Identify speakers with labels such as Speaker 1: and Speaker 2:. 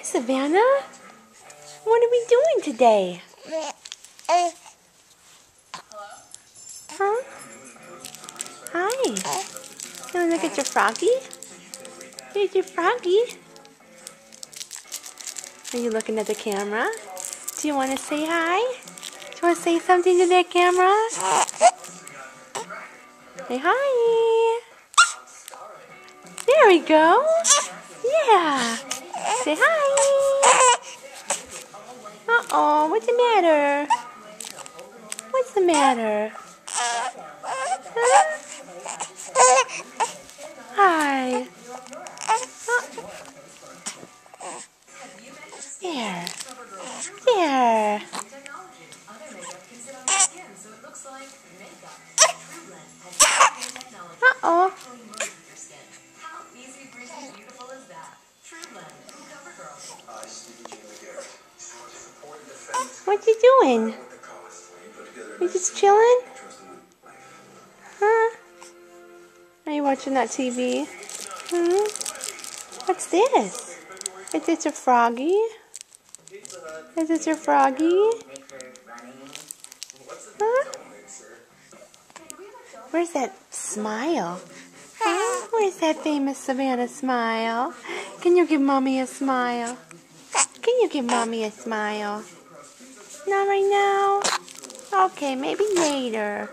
Speaker 1: Savannah, what are we doing today? Huh? Hi. You want to look at your froggy? Here's your froggy. Are you looking at the camera? Do you want to say hi? Do you want to say something to that camera? Say hi. There we go. Yeah. Say hi. Uh-oh, what's the matter? What's the matter? Huh? Hi. There. There. Uh-oh. What you doing? You just chilling? Huh? Are you watching that TV? What's this? Is this a froggy? Is this your froggy? Huh? Where's that smile? Huh? Where's that famous Savannah smile? Can you give Mommy a smile? Can you give Mommy a smile? Not right now? Okay, maybe later.